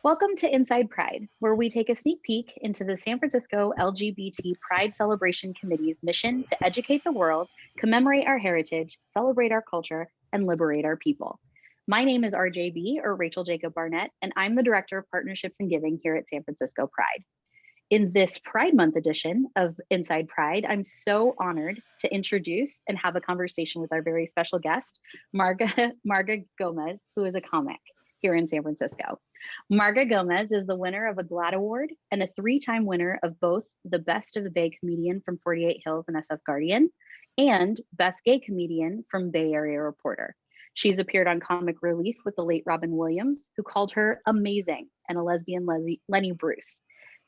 Welcome to Inside Pride, where we take a sneak peek into the San Francisco LGBT Pride Celebration Committee's mission to educate the world, commemorate our heritage, celebrate our culture, and liberate our people. My name is RJB, or Rachel Jacob Barnett, and I'm the Director of Partnerships and Giving here at San Francisco Pride. In this Pride Month edition of Inside Pride, I'm so honored to introduce and have a conversation with our very special guest, Marga Gomez, who is a comic here in San Francisco. Marga Gomez is the winner of a GLAAD Award and a three-time winner of both the Best of the Bay Comedian from 48 Hills and SF Guardian and Best Gay Comedian from Bay Area Reporter. She's appeared on Comic Relief with the late Robin Williams, who called her amazing, and a lesbian Lenny Bruce.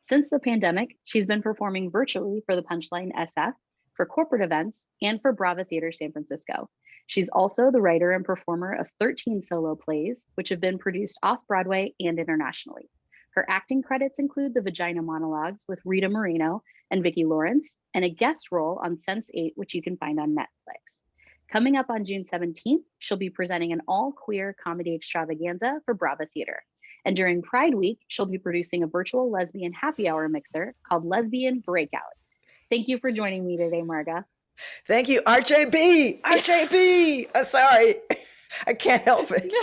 Since the pandemic, she's been performing virtually for the Punchline SF, for corporate events, and for Brava Theater San Francisco. She's also the writer and performer of 13 solo plays, which have been produced off-Broadway and internationally. Her acting credits include the Vagina Monologues with Rita Moreno and Vicki Lawrence, and a guest role on Sense8, which you can find on Netflix. Coming up on June 17th, she'll be presenting an all-queer comedy extravaganza for Brava Theater. And during Pride Week, she'll be producing a virtual lesbian happy hour mixer called Lesbian Breakout. Thank you for joining me today, Marga. Thank you, RJB. RJB. Sorry, I can't help it.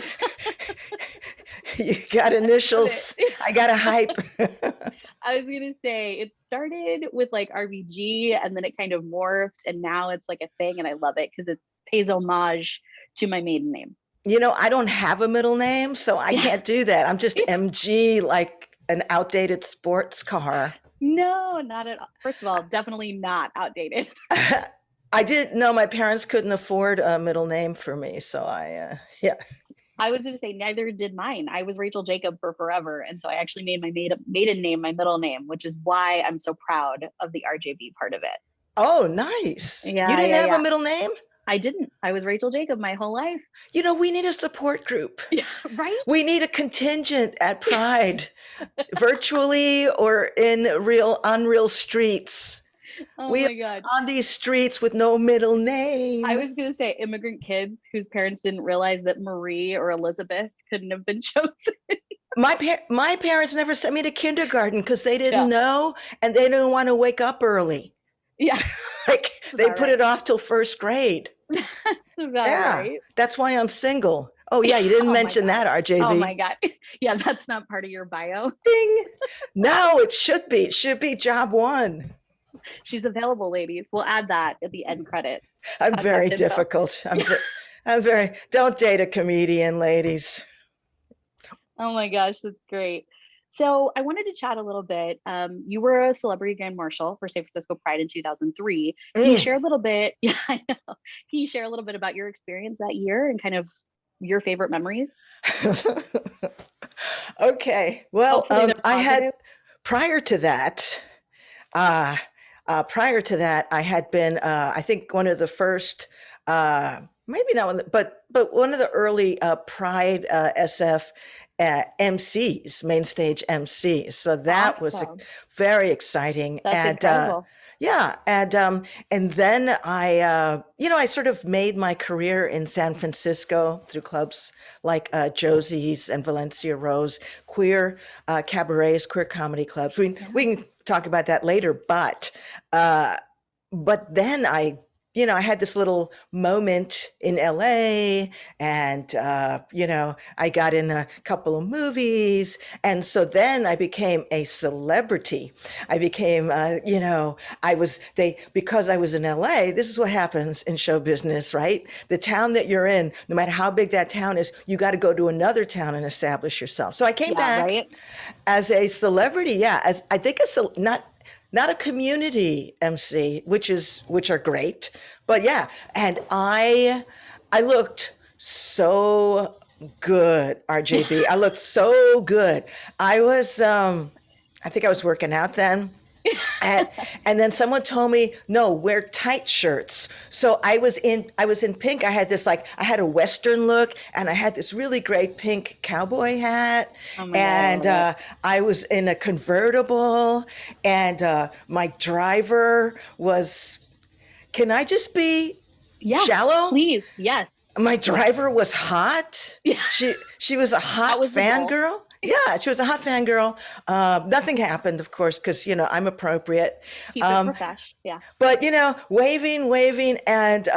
You got initials. I got a hype. I was going to say, it started with like RBG and then it kind of morphed and now it's like a thing and I love it because it pays homage to my maiden name. You know, I don't have a middle name, so I can't do that. I'm just MG, like an outdated sports car. No, not at all. First of all, definitely not outdated. I didn't know my parents couldn't afford a middle name for me. So yeah. I was going to say, neither did mine. I was Rachel Jacob for forever. And so I actually made my maiden name my middle name, which is why I'm so proud of the RJB part of it. Oh, nice. Yeah, you didn't have a middle name? I didn't. I was Rachel Jacob my whole life. You know, we need a support group. Yeah, right? We need a contingent at Pride, virtually or in unreal streets. Oh my God. On these streets with no middle name. I was going to say immigrant kids whose parents didn't realize that Marie or Elizabeth couldn't have been chosen. My parents never sent me to kindergarten because they didn't know and they didn't want to wake up early. Yeah. Like they put it off till first grade. Right. That's why I'm single. Oh yeah, you didn't mention that, RJB. Oh my God. Yeah, that's not part of your bio. Ding. No, it should be. It should be job one. She's available, ladies. We'll add that at the end credits. I'm very difficult. I'm very, don't date a comedian, ladies. Oh my gosh, that's great. So I wanted to chat a little bit. You were a celebrity grand marshal for San Francisco Pride in 2003. Can you share a little bit? Yeah, I know. Can you share a little bit about your experience that year and kind of your favorite memories? Okay. Well, I had prior to that, I had been, I think one of the first, maybe not one, but one of the early Pride SF MCs, main stage MCs. So that was very exciting. That's incredible. Yeah. And then I sort of made my career in San Francisco through clubs like Josie's and Valencia Rose, queer cabarets, queer comedy clubs. We can talk about that later, but then I had this little moment in LA and, I got in a couple of movies. And so then I became a celebrity. I became, because I was in LA, this is what happens in show business, right? The town that you're in, no matter how big that town is, you got to go to another town and establish yourself. So I came back as a celebrity. As I think not a community MC, which are great, but yeah. And I looked so good, RJB. I looked so good. I was, I think I was working out then. And then someone told me, no, wear tight shirts. So I was in pink. I had a Western look and I had this really great pink cowboy hat. God, I was in a convertible and my driver was, can I just be shallow? Please. Yes. My driver was hot. Yeah. She was a hot fangirl. Yeah, she was a hot fangirl. Nothing happened, of course, because, I'm appropriate. Keep it profesh. Yeah. But, waving. And,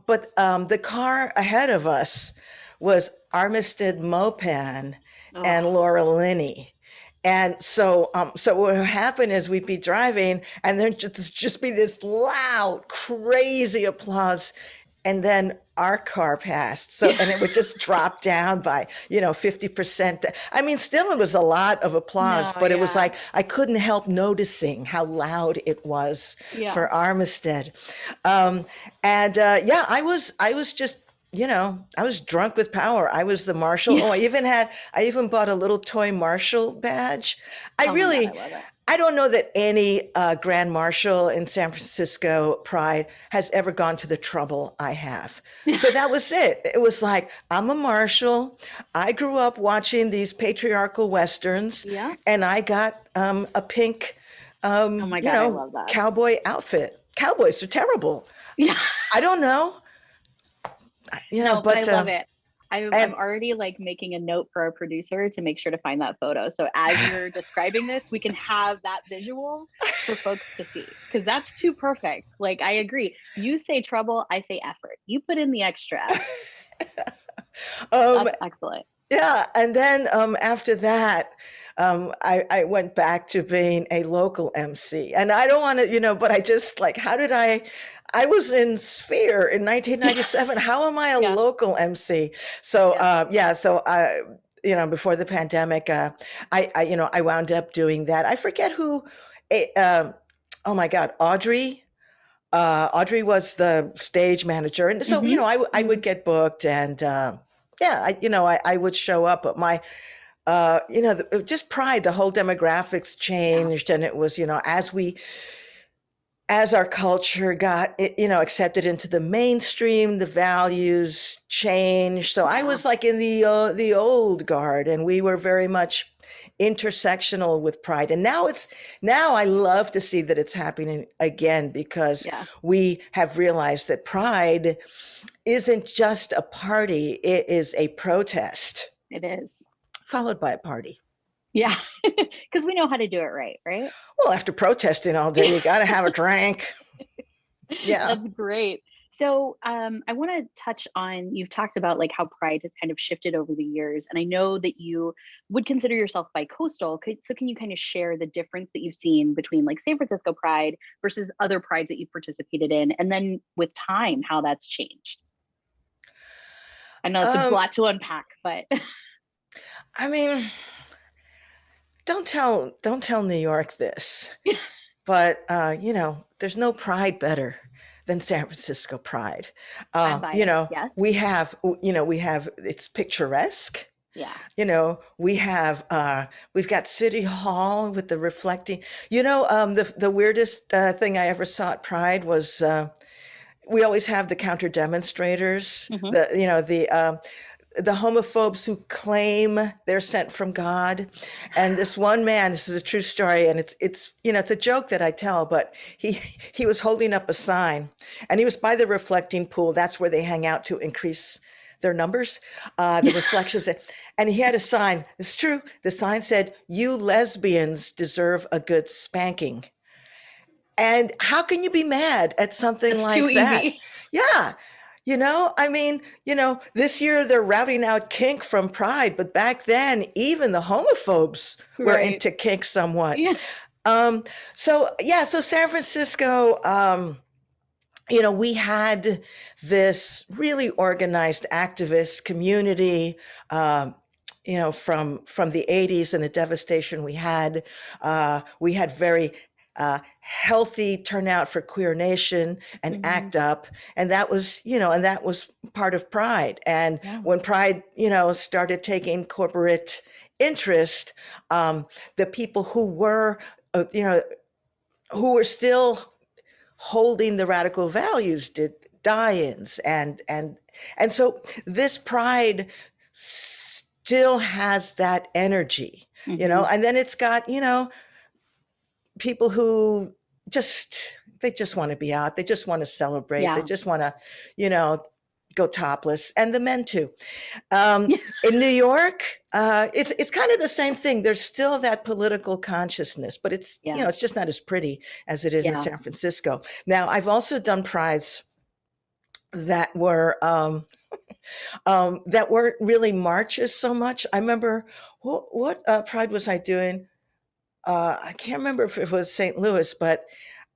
but the car ahead of us was Armistead Mopan and Laura Linney. And so what would happen is we'd be driving and there'd just be this loud, crazy applause. And then our car passed. And it would just drop down by, 50%. I mean, still it was a lot of applause, but it was like, I couldn't help noticing how loud it was for Armistead. I was just, I was drunk with power. I was the marshal. Yeah. I even bought a little toy marshal badge. I love it. I don't know that any Grand Marshal in San Francisco Pride has ever gone to the trouble I have. So that was it. It was like, I'm a marshal. I grew up watching these patriarchal Westerns, and I got a pink, I love that. cowboy outfit. Cowboys are terrible. Yeah. I don't know. But I love it. I'm already like making a note for our producer to make sure to find that photo. So as you're describing this, we can have that visual for folks to see, because that's too perfect. Like, I agree. You say trouble, I say effort. You put in the extra. That's excellent. Yeah. And then after that, I went back to being a local MC. And I don't want to, but I just like, I was in Sphere in 1997. How am I a local MC? So, before the pandemic, I wound up doing that. I forget who, oh my God, Audrey. Audrey was the stage manager. And so, I would get booked and, I would show up, but just Pride, the whole demographics changed. And it was, as our culture got, accepted into the mainstream, the values changed. So I was like in the old guard, and we were very much intersectional with Pride. And now I love to see that it's happening again, because we have realized that Pride isn't just a party, it is a protest. It is. Followed by a party. Yeah, because we know how to do it right? Well, after protesting all day, you got to have a drink. Yeah. That's great. So I want to touch on, you've talked about like how Pride has kind of shifted over the years. And I know that you would consider yourself bi-coastal. So can you kind of share the difference that you've seen between like San Francisco Pride versus other Prides that you've participated in? And then with time, how that's changed? I know it's a lot to unpack, but. I mean, don't tell New York this, but there's no Pride better than San Francisco Pride. We have it's picturesque. Yeah. We've got City Hall with the reflecting, the weirdest thing I ever saw at Pride was, we always have the counter demonstrators, the homophobes who claim they're sent from God. And this one man, this is a true story, and it's a joke that I tell, but he was holding up a sign, and he was by the reflecting pool. That's where they hang out to increase their numbers, the reflections. And he had a sign. It's true. The sign said, "You lesbians deserve a good spanking." And how can you be mad at something It's like too that? easy. Yeah. This year they're routing out kink from Pride, but back then, even the homophobes were into kink somewhat. Yeah. So San Francisco, we had this really organized activist community, from the 80s and the devastation we had. We had very healthy turnout for Queer Nation and ACT UP. And that was, part of Pride. And when Pride, started taking corporate interest, the people who were still holding the radical values did die-ins. And so this Pride still has that energy, and then it's got, people who they just want to be out. They just want to celebrate. They just want to, go topless, and the men too. In New York, it's kind of the same thing. There's still that political consciousness, but it's it's just not as pretty as it is in San Francisco. Now, I've also done prides that were that weren't really marches so much. I remember what pride was I doing? I can't remember if it was St. Louis, but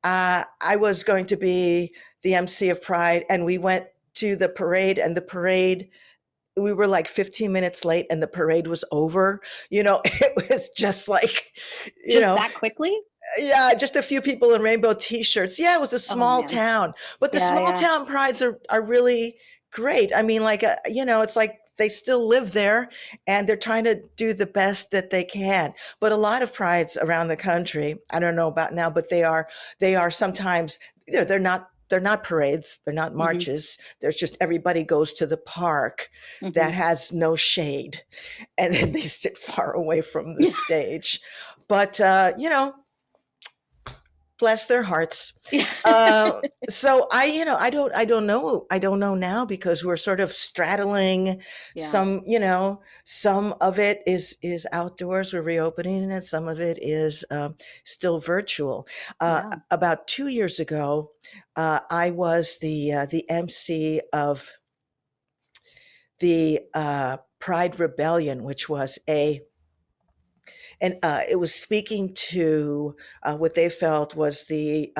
I was going to be the MC of Pride, and we went to the parade, and the parade, we were like 15 minutes late, and the parade was over. It was just like, that quickly. Yeah, just a few people in rainbow T-shirts. Yeah, it was a small town, but the small town prides are really great. I mean, like, it's like they still live there, and they're trying to do the best that they can. But a lot of prides around the country, I don't know about now, but they are sometimes, they're not parades, they're not marches. There's just, everybody goes to the park that has no shade, and then they sit far away from the stage. But bless their hearts. So I don't know now, because we're sort of straddling some, some of it is outdoors, we're reopening it. Some of it is still virtual. About 2 years ago, I was the MC of the Pride Rebellion, which was it was speaking to what they felt was the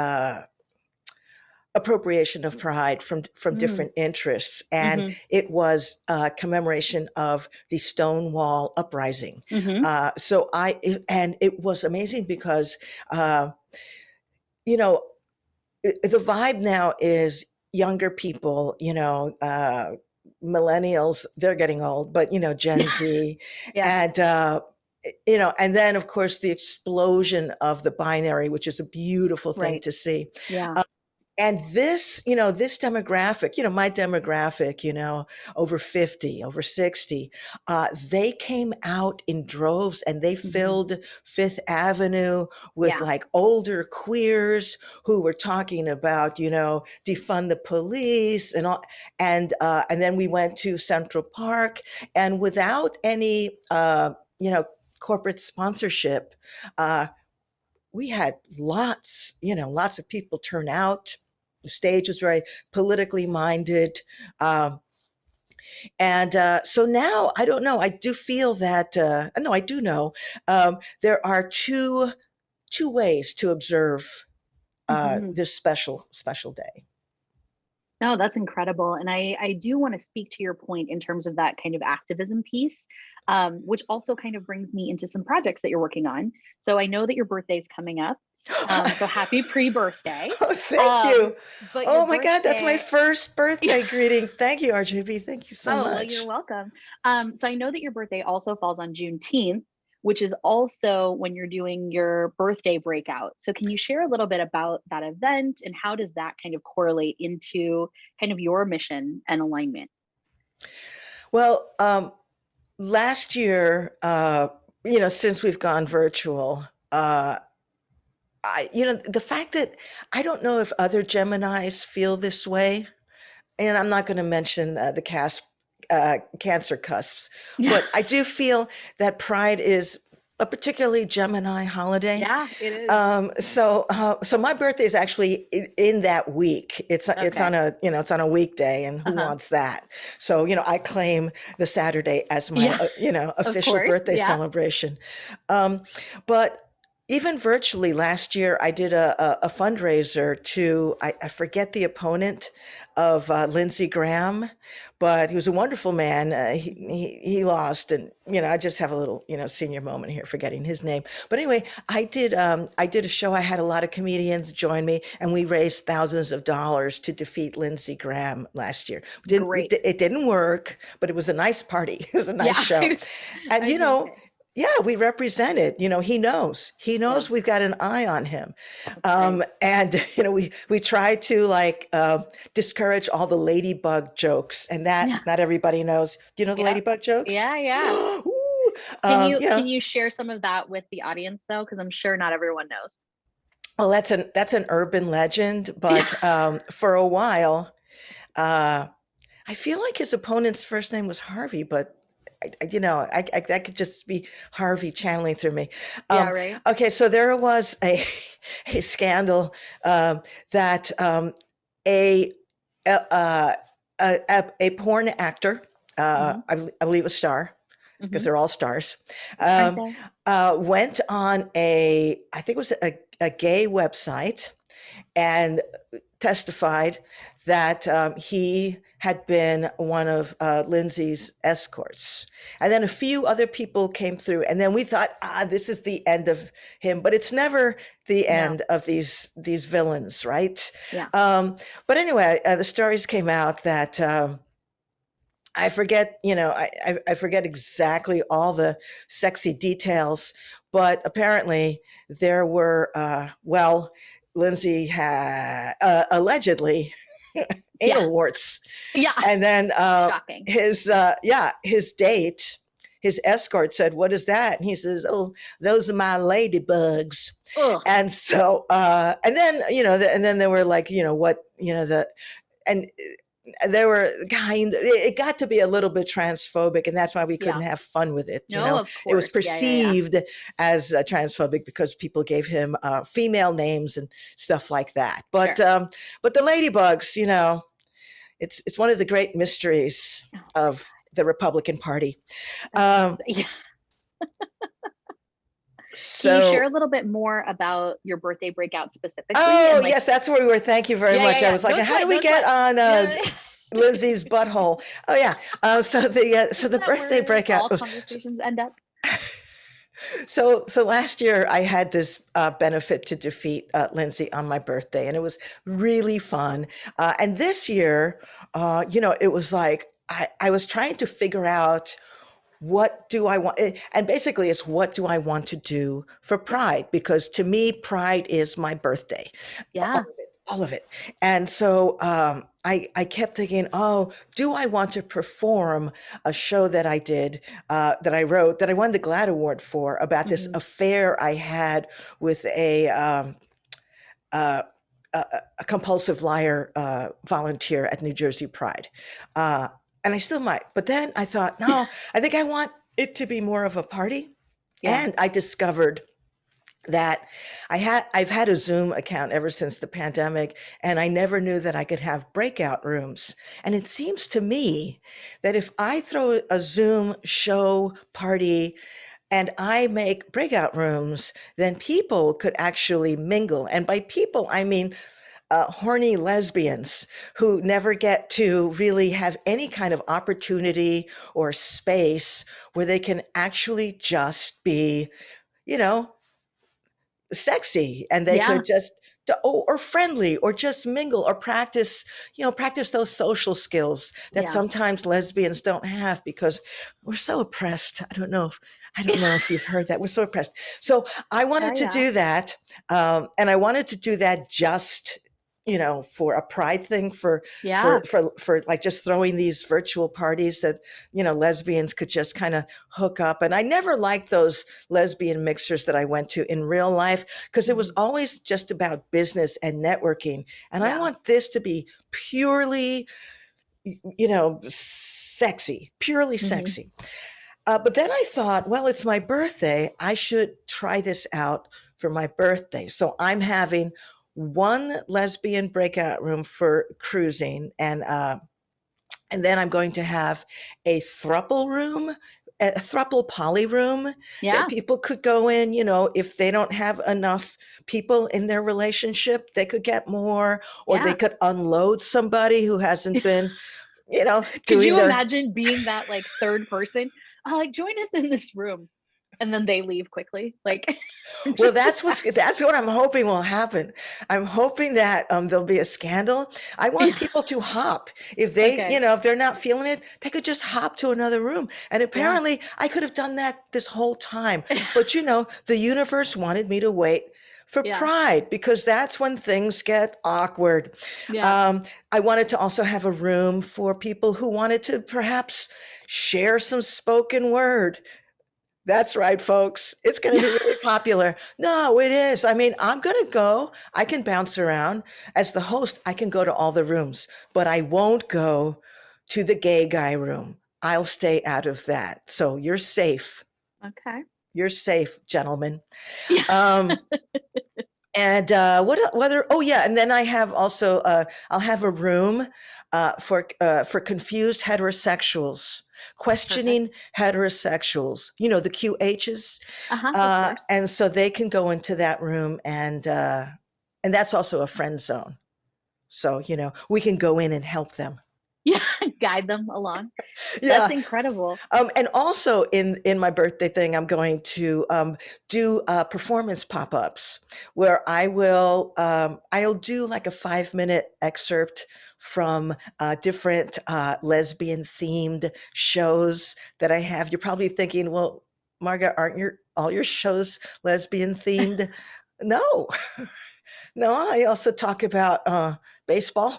appropriation of pride from different interests, and it was a commemoration of the Stonewall uprising. So it was amazing, because the vibe now is younger people, millennials, they're getting old, but Gen Z, and and then of course the explosion of the binary, which is a beautiful thing to see. And this, this demographic, my demographic, over 50, over 60, they came out in droves, and they filled Fifth Avenue with like older queers who were talking about, defund the police and all. And then we went to Central Park, and without any, corporate sponsorship, we had lots of people turn out. The stage was very politically minded. So now, I don't know, I do feel that, no, I do know, there are two ways to observe this special day. No, that's incredible. And I do want to speak to your point in terms of that kind of activism piece, which also kind of brings me into some projects that you're working on. So I know that your birthday is coming up. So happy pre-birthday. Oh, thank you. Oh my God, that's my first birthday greeting. Thank you, RJB. Thank you so much. Well, you're welcome. So I know that your birthday also falls on Juneteenth, which is also when you're doing your birthday breakout. So can you share a little bit about that event, and how does that kind of correlate into kind of your mission and alignment? Well, last year, since we've gone virtual, the fact that I don't know if other Geminis feel this way, and I'm not going to mention the Cancer cusps, but I do feel that Pride is a particularly Gemini holiday. Yeah, it is. So my birthday is actually in that week. It's on a it's on a weekday, and who wants that? So I claim the Saturday as my official birthday celebration. But even virtually, last year I did a fundraiser to, I forget the opponent of Lindsey Graham, but he was a wonderful man. He lost, and I just have a little senior moment here, forgetting his name. But anyway, I did a show. I had a lot of comedians join me, and we raised thousands of dollars to defeat Lindsey Graham last year. It didn't work, but it was a nice party. It was a nice show, and yeah, we represent it. He knows we've got an eye on him. And, we try to discourage all the ladybug jokes, and that not everybody knows. Do you know the ladybug jokes? Yeah. Ooh, can you share some of that with the audience though? Cause I'm sure not everyone knows. Well, that's an urban legend, but for a while, I feel like his opponent's first name was Harvey, but that could just be Harvey channeling through me. Yeah, right. Okay, so there was a scandal that a, a a porn actor, I believe a star, because they're all stars, Aren't they? went on I think it was a gay website and testified that he had been one of Lindsay's escorts. And then a few other people came through. And then we thought, this is the end of him. But it's never the end of these villains, right? Yeah. But anyway, the stories came out that I forget, I forget exactly all the sexy details, but apparently there were, Lindsay had allegedly anal warts. Yeah. And then shocking. his date, his escort said, "What is that?" And he says, "Oh, those are my ladybugs." Ugh. And so, and then, and then they were like, and they were it got to be a little bit transphobic, and that's why we couldn't have fun with it. Of course. It was perceived as transphobic because people gave him female names and stuff like that. But but the ladybugs, it's one of the great mysteries of the Republican Party. Yeah. So, can you share a little bit more about your birthday breakout specifically? Oh, yes, that's where we were. Thank you very much. I was like, how do we get on Lindsay's butthole? Oh, yeah. So the birthday breakout. All conversations end up. So last year I had this benefit to defeat Lindsay on my birthday, and it was really fun. And this year, it was like I was trying to figure out, what do I want? And basically it's, what do I want to do for Pride? Because to me, Pride is my birthday. Yeah. All of it. And so I kept thinking, do I want to perform a show that I did, that I wrote, that I won the GLAAD Award for, about this affair I had with a compulsive liar volunteer at New Jersey Pride. And I still might. But then I thought, no, I think I want it to be more of a party. Yeah. And I discovered that I've had a Zoom account ever since the pandemic, and I never knew that I could have breakout rooms. And it seems to me that if I throw a Zoom show party and I make breakout rooms, then people could actually mingle. And by people, I mean horny lesbians who never get to really have any kind of opportunity or space where they can actually just be, sexy, and they could just, or friendly, or just mingle, or practice those social skills that sometimes lesbians don't have, because we're so oppressed. I don't know if you've heard that. We're so oppressed. So I wanted to do that. And I wanted to do that just, for a Pride thing, for like just throwing these virtual parties that, lesbians could just kind of hook up. And I never liked those lesbian mixers that I went to in real life, because it was always just about business and networking. And I want this to be purely, sexy, purely sexy. But then I thought, well, it's my birthday. I should try this out for my birthday. So I'm having one lesbian breakout room for cruising, and then I'm going to have a throuple room, a throuple poly room that people could go in. If they don't have enough people in their relationship, they could get more, or they could unload somebody who hasn't been, Could you imagine being that like third person? Join us in this room. And then they leave quickly. Well, that's what I'm hoping will happen. I'm hoping that there'll be a scandal. I want people to hop. If they, if they're not feeling it, they could just hop to another room. And apparently I could have done that this whole time. But the universe wanted me to wait for Pride, because that's when things get awkward. I wanted to also have a room for people who wanted to perhaps share some spoken word. That's right, folks. It's going to be really popular. No, it is. I mean, I'm going to go. I can bounce around. As the host, I can go to all the rooms, but I won't go to the gay guy room. I'll stay out of that. So you're safe. Okay. You're safe, gentlemen. Yeah. And whether oh yeah, and then I have also I'll have a room for confused heterosexuals, questioning Perfect. heterosexuals. You know, the QHs, Of course. and so they can go into that room, and that's also a friend zone. So you know, we can go in and help them. Yeah, guide them along. That's Yeah. incredible. And also in my birthday thing, I'm going to do performance pop-ups where I'll do like a 5-minute excerpt from different lesbian themed shows that I have. You're probably thinking, well, Marga, aren't all your shows lesbian themed? No, no. I also talk about baseball.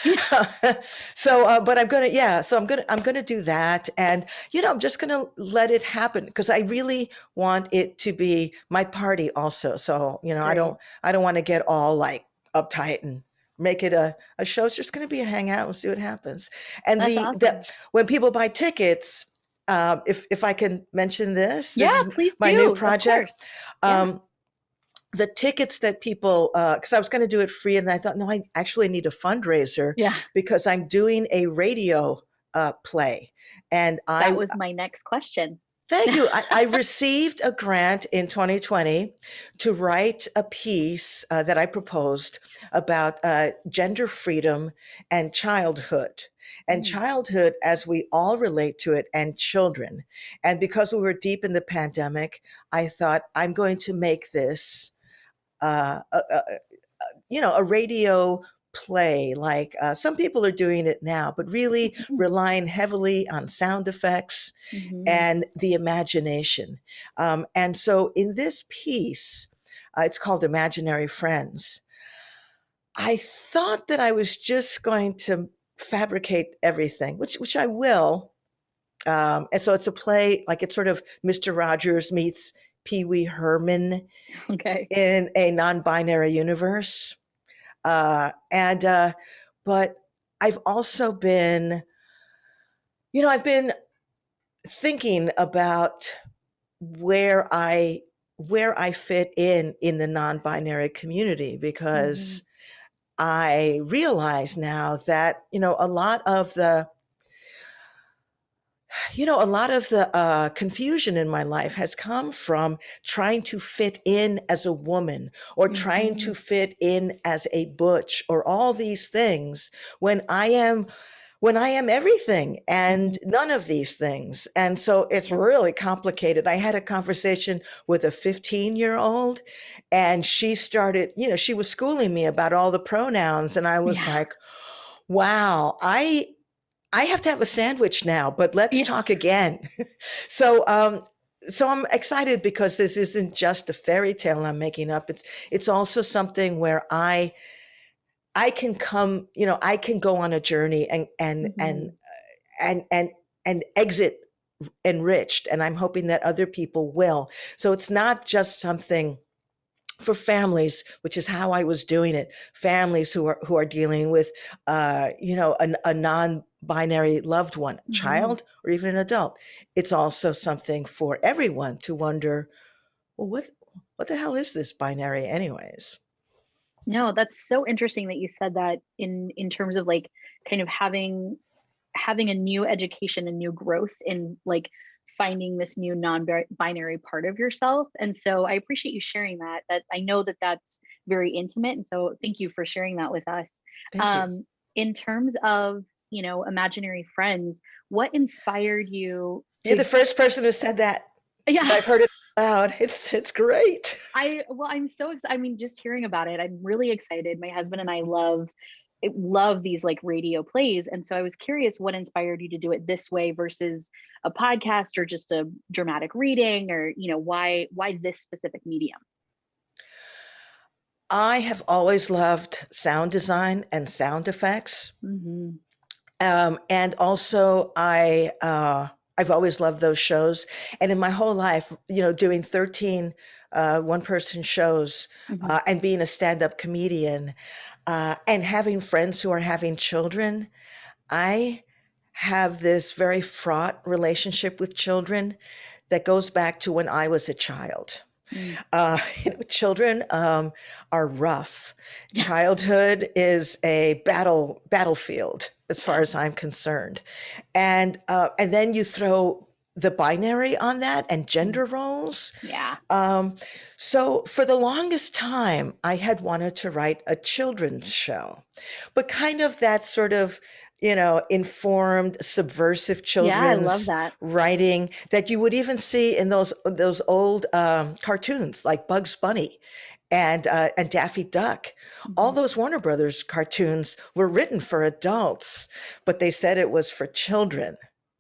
Yeah. So but I'm gonna do that, and you know, I'm just gonna let it happen because I really want it to be my party also. So you know, Great. I don't want to get all like uptight and make it a show. It's just gonna be a hangout and see what happens. And That's the awesome. when people buy tickets, if I can mention this, Yeah, this is please my new do. Of project. course. Yeah. um the tickets that people because I was going to do it free, and I thought, no, I actually need a fundraiser Yeah. because I'm doing a radio play. And That I was my next question. thank you. I received a grant in 2020 to write a piece that I proposed about gender freedom and childhood. And Mm. childhood, as we all relate to it, and children. And because we were deep in the pandemic, I thought I'm going to make this a you know, a radio play like some people are doing it now, but really relying heavily on sound effects Mhm. and the imagination. And so in this piece, it's called Imaginary Friends. I thought that I was just going to fabricate everything, which I will. And so it's a play, like it's sort of Mr. Rogers meets Pee Wee Herman Okay. in a non-binary universe. And But I've also been, you know, I've been thinking about where I where I fit in the non-binary community Mhm. because I realize now that a lot of the confusion in my life has come from trying to fit in as a woman or trying to Mhm. fit in as a butch or all these things when I am everything Mhm. and none of these things. And so it's Yeah. really complicated. I had a conversation with a 15-year-old and she started, she was schooling me about all the pronouns. And I was Yeah. like, wow, I have to have a sandwich now, but let's Yeah. talk again. So I'm excited because this isn't just a fairy tale I'm making up. It's also something where I can come, I can go on a journey Mhm. and and exit enriched, and I'm hoping that other people will. So it's not just something for families, which is how I was doing it. Families who are dealing with, a non-binary loved one, Mhm. child, or even an adult. It's also something for everyone to wonder, well, what the hell is this binary, anyways? No, that's so interesting that you said that in terms of like kind of having a new education and new growth in like finding this new non-binary part of yourself. And so I appreciate you sharing that I know that that's very intimate, and so thank you for sharing that with us. Thank you. um in terms of imaginary friends, what inspired you You're the to first person who said that. yeah I've heard it loud. It's great. I'm so excited. I mean, just hearing about it, I'm really excited. My husband and I love these like radio plays, and so I was curious what inspired you to do it this way versus a podcast or just a dramatic reading, or why this specific medium. I have always loved sound design and sound effects. Hmm. And also, I've always loved those shows. And in my whole life, doing 13 one-person shows Hmm. and being a stand-up comedian and having friends who are having children, I have this very fraught relationship with children that goes back to when I was a child. Mm. Children are rough. Childhood is a battlefield, as far as I'm concerned, and then you throw the binary on that and gender roles. Yeah. So for the longest time, I had wanted to write a children's show, but kind of that sort of, informed, subversive children's writing that you would even see in those old cartoons like Bugs Bunny and Daffy Duck. Mm-hmm. All those Warner Brothers cartoons were written for adults, but they said it was for children.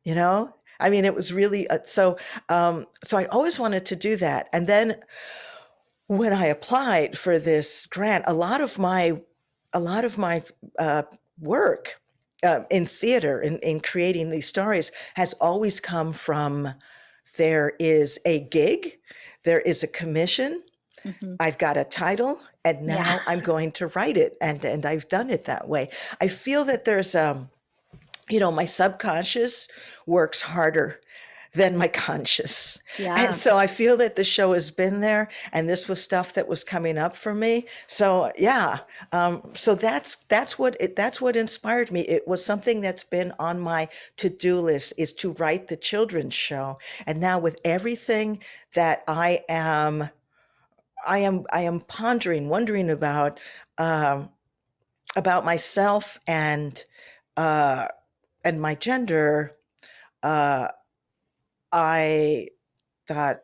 I mean, it was really so I always wanted to do that. And then when I applied for this grant, a lot of my work in theater, in creating these stories, has always come from, there is a gig, there is a commission, I've got a title, and now I'm going to write it. And I've done it that way. I feel that there's, my subconscious works harder than my conscious. Yeah. And so I feel that the show has been there, and this was stuff that was coming up for me. So yeah, so that's what inspired me. It was something that's been on my to-do list, is to write the children's show. And now with everything that I am pondering, wondering about myself and my gender, I thought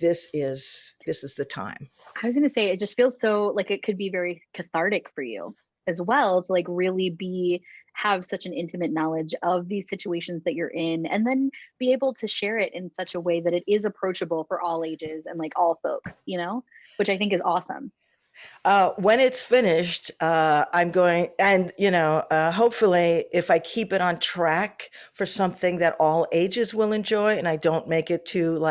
this is the time. I was going to say, it just feels so like it could be very cathartic for you as well, to like really have such an intimate knowledge of these situations that you're in, and then be able to share it in such a way that it is approachable for all ages and like all folks, which I think is awesome. When it's finished, I'm going, and hopefully, if I keep it on track for something that all ages will enjoy, and I don't make it too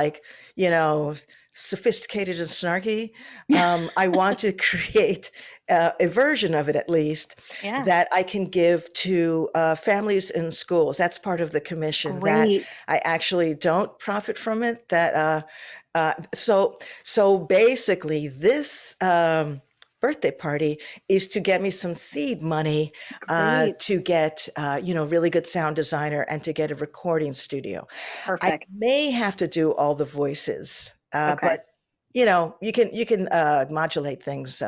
sophisticated and snarky, I want to create a version of it, at least, that I can give to families in schools. That's part of the commission. Great. That I actually don't profit from it. That so basically, this birthday party is to get me some seed money to get really good sound designer and to get a recording studio. Perfect. I may have to do all the voices, but you can modulate things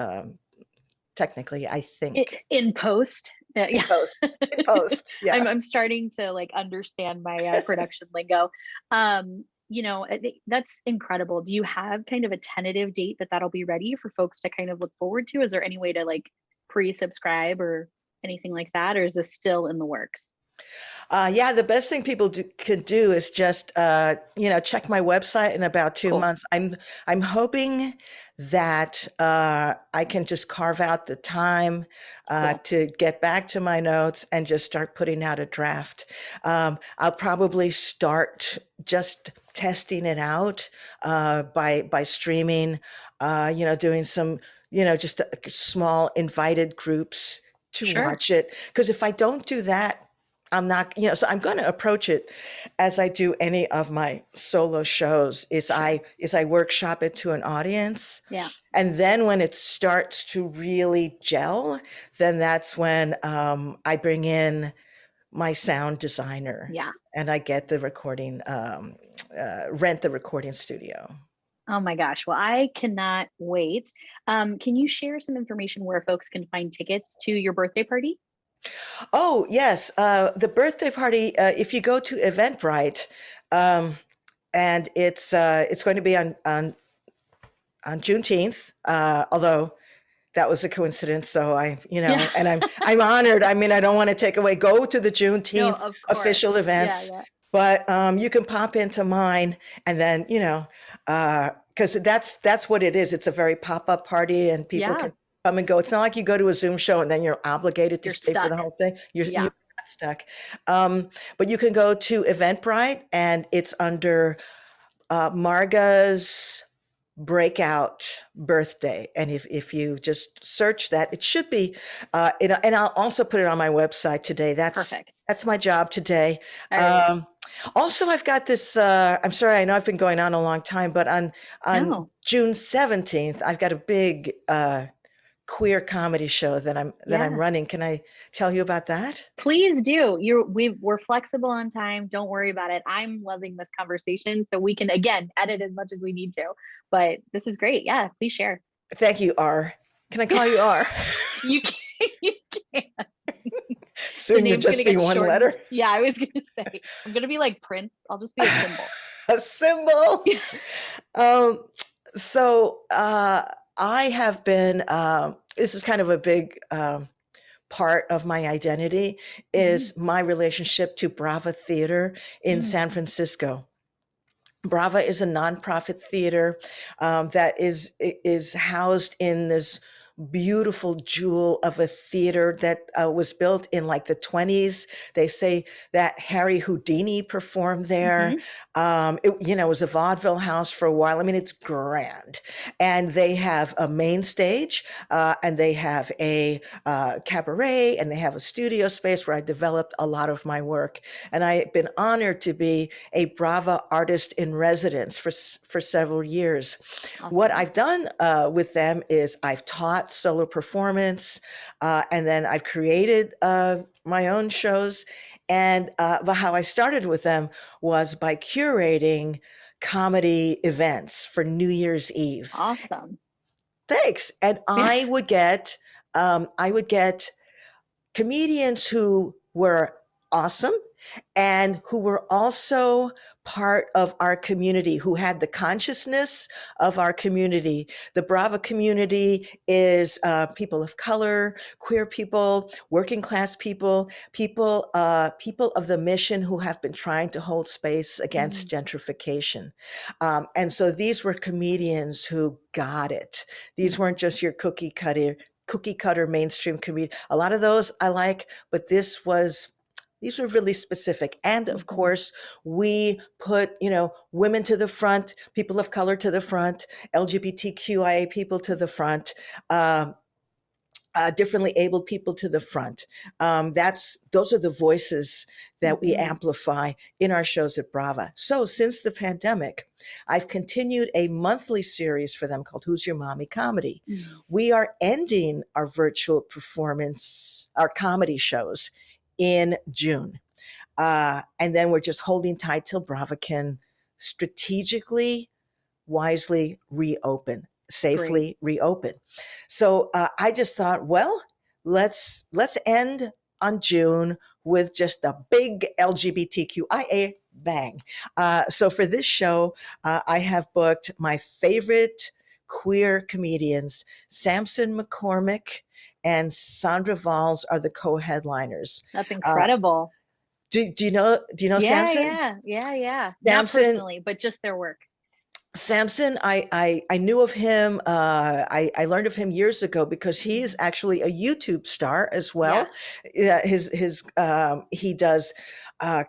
technically, I think, in post. In post. Yeah. I'm starting to like understand my production lingo. That's incredible. Do you have kind of a tentative date that'll be ready for folks to kind of look forward to? Is there any way to like pre-subscribe or anything like that? Or is this still in the works? The best thing people could do is just, check my website in about 2 months. I'm hoping that I can just carve out the time to get back to my notes and just start putting out a draft. I'll probably start just testing it out by streaming, doing some, just small invited groups to watch it. Because if I don't do that, I'm not, so I'm going to approach it as I do any of my solo shows, is I workshop it to an audience. Yeah. And then when it starts to really gel, then that's when I bring in my sound designer. Yeah. And I get the recording, rent the recording studio. Oh my gosh. Well, I cannot wait. Can you share some information where folks can find tickets to your birthday party? Oh, yes. The birthday party, if you go to Eventbrite, and it's going to be on Juneteenth, although that was a coincidence. So and I'm honored. I mean, I don't want to take away, go to the Juneteenth official events, but you can pop into mine, and then, because that's what it is. It's a very pop-up party, and people can come and go. It's not like you go to a Zoom show and then you're obligated to stay for the whole thing. You're not stuck. But you can go to Eventbrite, and it's under Marga's Breakout Birthday. And if you just search that, it should be, and I'll also put it on my website today. That's perfect. That's my job today. All right. Um, Also, I've got this. I'm sorry, I know I've been going on a long time, but on No. June 17th, I've got a big queer comedy show that I'm Yeah. running. Can I tell you about that? Please do. We're flexible on time. Don't worry about it. I'm loving this conversation, so we can again edit as much as we need to. But this is great. Yeah, please share. Thank you, R. Can I call you R? You can, you can. The Soon you'll name's gonna just be get one shortened. letter. Yeah, I was gonna say I'm gonna be like Prince. I'll just be a symbol. A symbol. Um, so I have been. This is kind of a big part of my identity Mhm. is my relationship to Brava Theater in San Mm. Francisco. Brava is a nonprofit theater that is housed in this beautiful jewel of a theater that was built in like the 20s. They say that Harry Houdini performed there. Mhm. It was a vaudeville house for a while. I mean, it's grand. And they have a main stage, and they have a cabaret, and they have a studio space where I developed a lot of my work. And I've been honored to be a Brava artist in residence for several years. What Awesome. I've done with them is I've taught solo performance, and then I've created my own shows. And but how I started with them was by curating comedy events for New Year's Eve. Awesome. Thanks. And I would get comedians who were awesome and who were also part of our community, who had the consciousness of our community. The Brava community is people of color, queer people, working class people, people of the mission who have been trying to hold space Mm. against gentrification. And so these were comedians who got it. These weren't just your cookie cutter mainstream comedy. A lot of those I like, but these were really specific. And of Mhm. course, we put, women to the front, people of color to the front, LGBTQIA people to the front, um, differently abled people to the front. Those are the voices that we Mhm. amplify in our shows at Brava. So since the pandemic, I've continued a monthly series for them called Who's Your Mommy Comedy. Mm. We are ending our virtual performance, our comedy shows in June. And then we're just holding tight till Brava can strategically, wisely reopen, Great. safely reopen. So I just thought, well, let's end on June with just a big LGBTQIA bang. So for this show, I have booked my favorite queer comedians, Samson McCormick and Sandra Valls are the co-headliners. That's Uh, incredible. do you know Yeah, Samson? yeah, yeah, yeah. Not Samson personally, but just their work. Samson, I knew of him. I learned of him years ago because he's Mhm. actually a YouTube star as well. Yeah. Yeah, his he does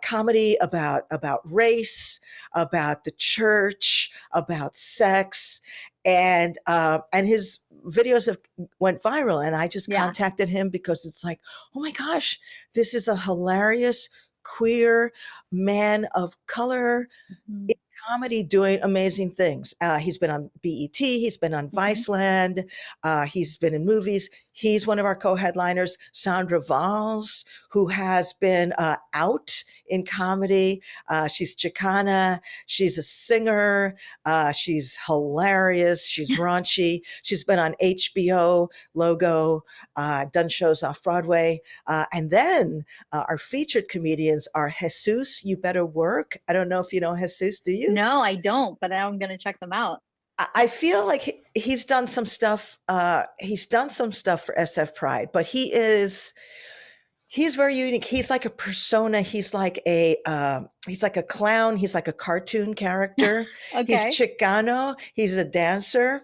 comedy about race, about the church, about sex, and his videos have went viral. And I just Yeah. contacted him because it's like, oh my gosh, this is a hilarious queer man of color Mhm. comedy doing amazing things. He's been on BET, he's been on Mhm. Viceland, he's been in movies. He's one of our co-headliners. Sandra Valls, who has been out in comedy. She's Chicana. She's a singer. She's hilarious. She's raunchy. She's been on HBO, Logo, done shows off Broadway. And then our featured comedians are Jesus, You Better Work. I don't know if you know Jesus, do you? No, I don't, but now I'm gonna check them out. I feel like he's done some stuff. He's done some stuff for SF Pride, but he's very unique. He's like a persona. He's like he's like a clown. He's like a cartoon character. He's Okay. Chicano. He's a dancer.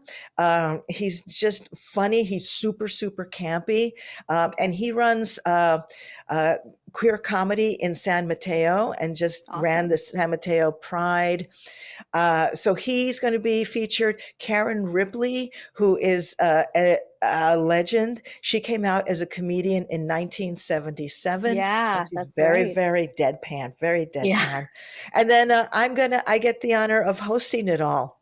He's just funny. He's super, super campy. And he runs queer comedy in San Mateo and just ran Awesome. the San Mateo Pride. So he's going to be featured. Karen Ripley, who is a legend. She came out as a comedian in 1977, and Yeah, she's that's very, right. very deadpan, very Yeah. deadpan. And then I get the honor of hosting it all.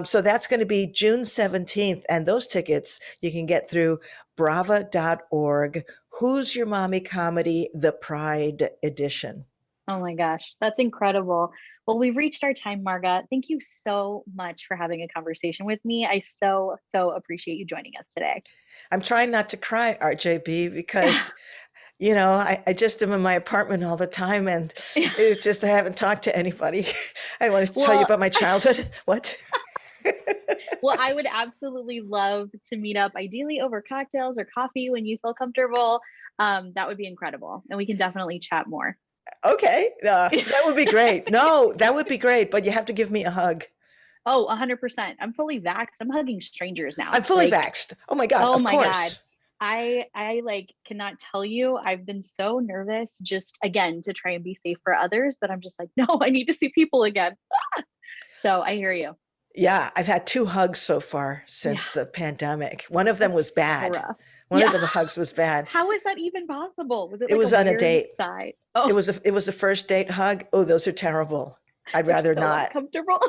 So that's going to be June 17th, and those tickets you can get through brava.org. Who's Your Mommy Comedy, the Pride Edition. Oh my gosh, that's incredible. Well, we've reached our time, Marga. Thank you so much for having a conversation with me. I so appreciate you joining us today. I'm trying not to cry, RJB, because I just am in my apartment all the time, and it's just I haven't talked to anybody. I wanted to tell you Well, about my childhood. What? well, I would absolutely love to meet up, ideally over cocktails or coffee when you feel comfortable. That would be incredible, and we can definitely chat more. Okay, that would be great. No, that would be great, but you have to give me a hug. Oh, 100%. I'm fully vaxxed. I'm hugging strangers now. I'm fully vaxxed. Oh my God, Oh of my God. course. I like cannot tell you. I've been so nervous just again to try and be safe for others, but I'm just like, no, I need to see people again. So I hear you. Yeah, I've had 2 hugs so far Yeah, since the pandemic. One of them was that's so bad. rough. One of Yeah. the hugs was bad. How is that even possible? Was it It like a was on a weird date. side? It Oh, was a first date hug. Oh, those are terrible. I'd they're rather so not. uncomfortable.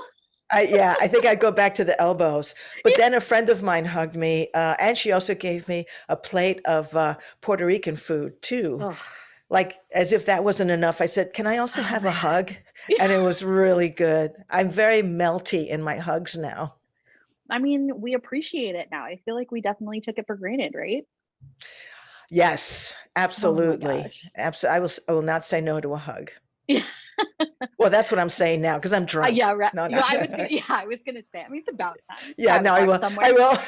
Yeah, I think I'd go back to the elbows. But then a friend of mine hugged me, and she also gave me a plate of Puerto Rican food too. Oh, Like as if that wasn't enough, I said, "Can I also oh have a man. hug?" And it was really good. I'm very melty in my hugs now. I mean, we appreciate it now. I feel like we definitely took it for granted, right? Yes, Oh my absolutely. gosh. I will not say no to a hug. Yeah. Well, that's what I'm saying now because I'm drunk. Yeah, right. No, You no. know, I was gonna say, I mean, it's about time. It's Yeah, no, 5 o'clock I somewhere. will.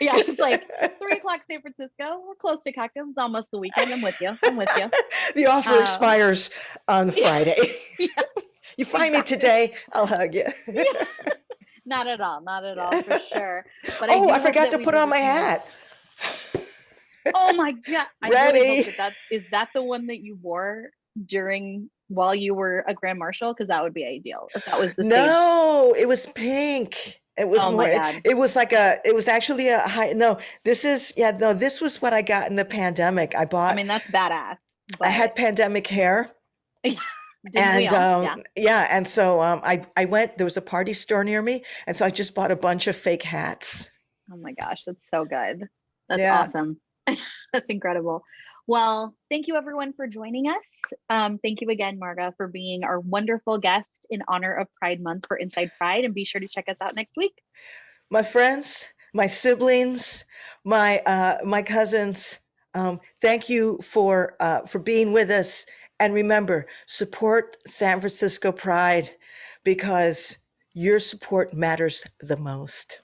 Yeah, it's like 3 o'clock San Francisco. We're close to cocktails. It's almost the weekend. I'm with you. I'm with you. The offer Um, expires on yeah, Friday. yeah, You find me exactly. today, I'll hug you. Yeah, not at all, not at all for sure. But I Oh, I do hope forgot that to we put do on this my more. hat. Oh my God. I really hope Ready? that is that the one that you wore during while you were a grand marshal? Because that would be ideal if that was the same. No, it was pink. It was Oh my more, God. it was it was actually a high, no, this was what I got in the pandemic. I mean, that's badass, I but had pandemic hair. yeah, didn't we And all? Yeah. yeah, and so I went, there was a party store near me. And so I just bought a bunch of fake hats. Oh my gosh, that's so good. That's Yeah. awesome. That's incredible. Well, thank you everyone for joining us. Thank you again, Marga, for being our wonderful guest in honor of Pride Month for Inside Pride. And be sure to check us out next week. My friends, my siblings, my cousins, thank you for being with us. And remember, support San Francisco Pride because your support matters the most.